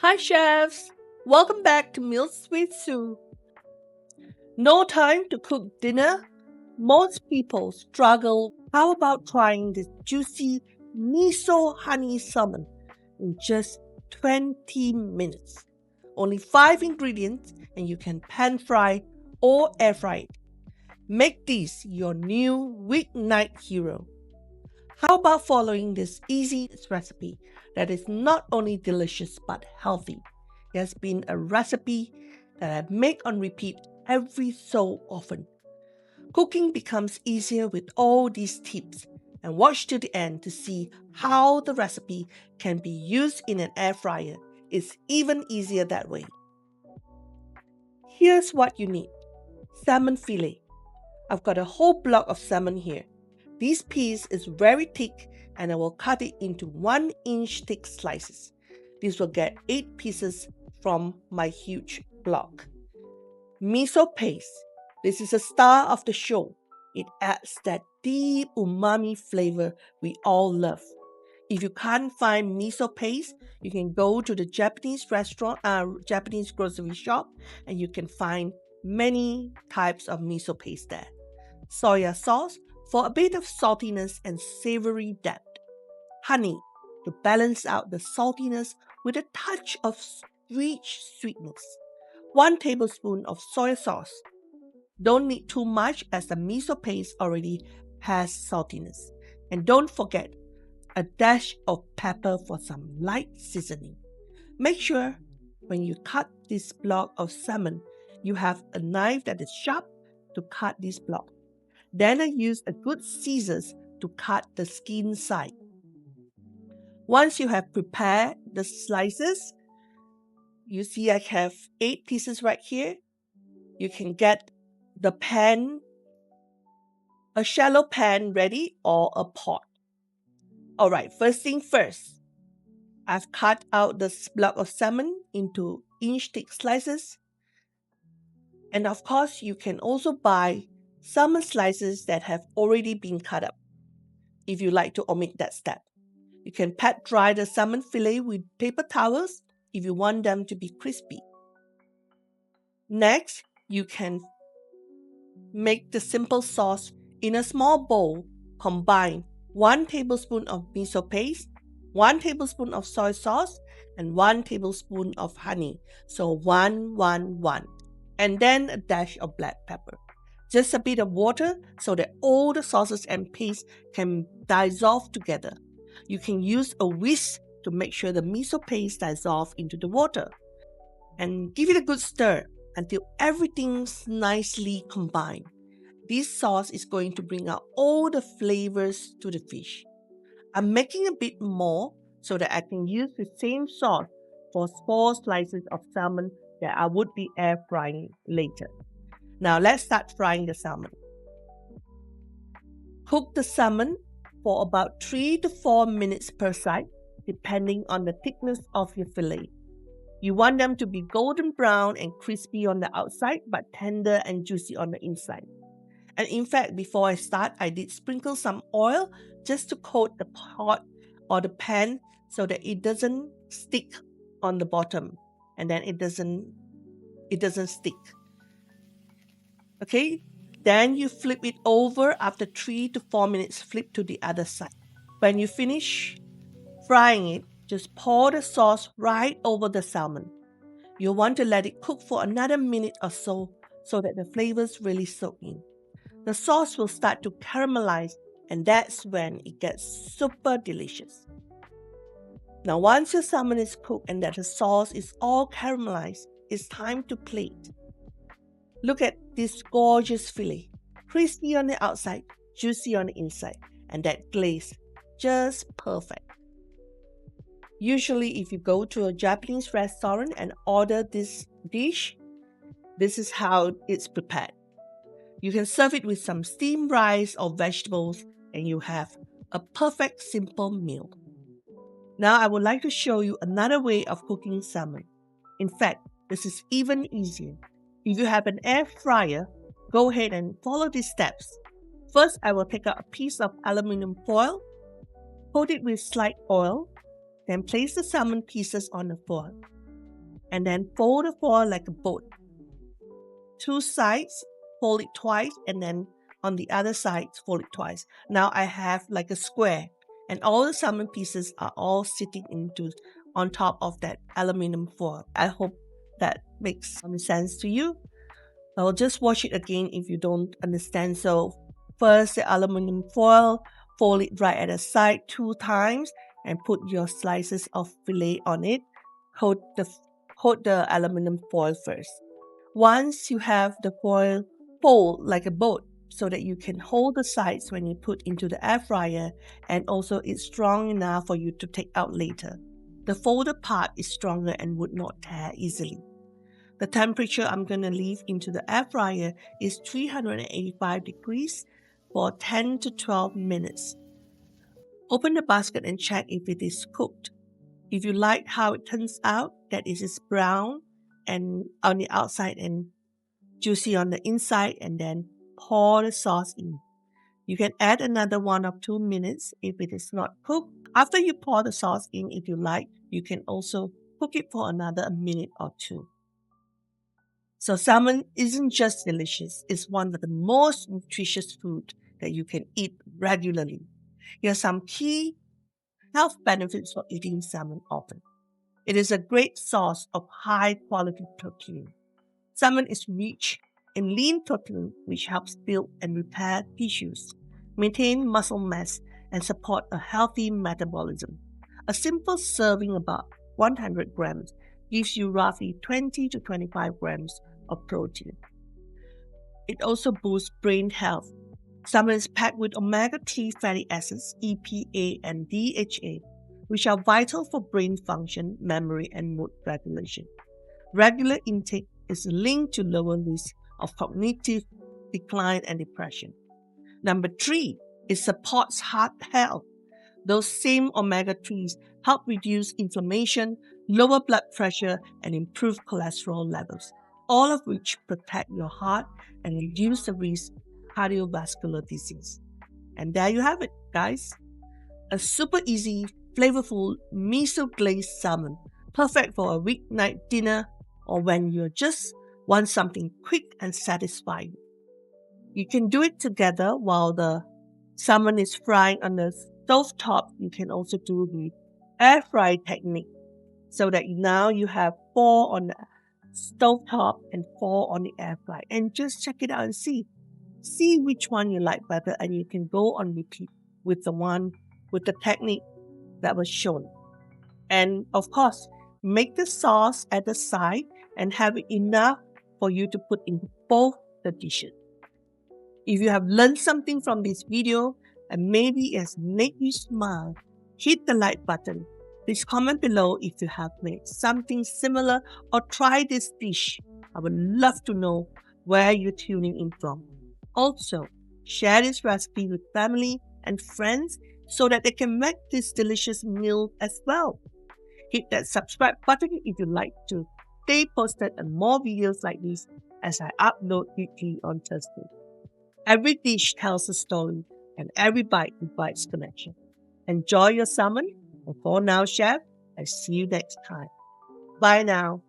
Hi, chefs! Welcome back to Meals with Sue. No time to cook dinner? Most people struggle. How about trying this juicy miso-honey salmon in just 20 minutes? Only 5 ingredients, and you can pan fry or air fry it. Make this your new weeknight hero. How about following this easy recipe that is not only delicious but healthy? It has been a recipe that I make on repeat every so often. Cooking becomes easier with all these tips, and watch to the end to see how the recipe can be used in an air fryer. It's even easier that way. Here's what you need: salmon fillet. I've got a whole block of salmon here. This piece is very thick and I will cut it into 1-inch thick slices. This will get 8 pieces from my huge block. Miso paste. This is a star of the show. It adds that deep umami flavor we all love. If you can't find miso paste, you can go to the Japanese Japanese grocery shop, and you can find many types of miso paste there. Soya sauce for a bit of saltiness and savory depth. Honey to balance out the saltiness with a touch of rich sweetness. 1 tablespoon of soy sauce. Don't need too much as the miso paste already has saltiness. And don't forget a dash of pepper for some light seasoning. Make sure when you cut this block of salmon, you have a knife that is sharp to cut this block. Then I use a good scissors to cut the skin side. Once you have prepared the slices, you see I have 8 pieces right here. You can get the pan, a shallow pan ready, or a pot. Alright, first thing first, I've cut out this block of salmon into inch thick slices. And of course, you can also buy salmon slices that have already been cut up, if you like to omit that step. You can pat dry the salmon fillet with paper towels if you want them to be crispy. Next, you can make the simple sauce in a small bowl. Combine 1 tablespoon of miso paste, 1 tablespoon of soy sauce, and 1 tablespoon of honey. So 1, 1, 1. And then a dash of black pepper. Just a bit of water so that all the sauces and paste can dissolve together. You can use a whisk to make sure the miso paste dissolves into the water. And give it a good stir until everything's nicely combined. This sauce is going to bring out all the flavors to the fish. I'm making a bit more so that I can use the same sauce for 4 slices of salmon that I would be air frying later. Now let's start frying the salmon. Cook the salmon for about 3 to 4 minutes per side, depending on the thickness of your fillet. You want them to be golden brown and crispy on the outside, but tender and juicy on the inside. And in fact, before I start, I did sprinkle some oil just to coat the pot or the pan so that it doesn't stick on the bottom, and then it doesn't stick. Okay, then you flip it over after 3 to 4 minutes, flip to the other side. When you finish frying it, just pour the sauce right over the salmon. You'll want to let it cook for another minute or so that the flavors really soak in. The sauce will start to caramelize, and that's when it gets super delicious. Now once your salmon is cooked and that the sauce is all caramelized, it's time to plate. Look at this gorgeous fillet, crispy on the outside, juicy on the inside, and that glaze, just perfect. Usually if you go to a Japanese restaurant and order this dish, this is how it's prepared. You can serve it with some steamed rice or vegetables, and you have a perfect simple meal. Now I would like to show you another way of cooking salmon. In fact, this is even easier. If you have an air fryer, go ahead and follow these steps. First, I will take out a piece of aluminum foil, coat it with slight oil, then place the salmon pieces on the foil. and then fold the foil like a boat. Two sides, fold it twice, and then on the other side, fold it twice. Now I have like a square, and all the salmon pieces are all sitting on top of that aluminum foil. I hope that makes some sense to you. I'll just watch it again if you don't understand. So first the aluminum foil, fold it right at the side 2 times, and put your slices of fillet on it. Coat the aluminum foil first. Once you have the foil, fold like a boat so that you can hold the sides when you put into the air fryer, and also it's strong enough for you to take out later. The folded part is stronger and would not tear easily. The temperature I'm going to leave into the air fryer is 385 degrees for 10 to 12 minutes. Open the basket and check if it is cooked. If you like how it turns out, that it is brown and on the outside and juicy on the inside, and then pour the sauce in. You can add another 1 or 2 minutes if it is not cooked. After you pour the sauce in, if you like, you can also cook it for another minute or 2. So salmon isn't just delicious, it's one of the most nutritious food that you can eat regularly. Here are some key health benefits for eating salmon often. It is a great source of high quality protein. Salmon is rich in lean protein, which helps build and repair tissues, maintain muscle mass, and support a healthy metabolism. A simple serving about 100 grams gives you roughly 20 to 25 grams of protein. It also boosts brain health. Salmon is packed with omega-3 fatty acids, EPA and DHA, which are vital for brain function, memory, and mood regulation. Regular intake is linked to lower risk of cognitive decline and depression. Number 3, it supports heart health. Those same omega-3s help reduce inflammation, lower blood pressure, and improve cholesterol levels, all of which protect your heart and reduce the risk of cardiovascular disease. And there you have it, guys. A super easy, flavorful miso-glazed salmon, perfect for a weeknight dinner or when you just want something quick and satisfying. You can do it together while the salmon is frying on the stove top. You can also do the air fry technique so that now you have 4 on the stove top and 4 on the air fry. And just check it out and see which one you like better, and you can go on repeat with the technique that was shown. And of course, make the sauce at the side and have enough for you to put in both the dishes. If you have learned something from this video and maybe it has made you smile, hit the like button. Please comment below if you have made something similar or tried this dish. I would love to know where you're tuning in from. Also, share this recipe with family and friends so that they can make this delicious meal as well. Hit that subscribe button if you'd like to stay posted on more videos like this as I upload weekly on Thursday. Every dish tells a story, and every bite invites connection. Enjoy your salmon, and for now, chef, I see you next time. Bye now.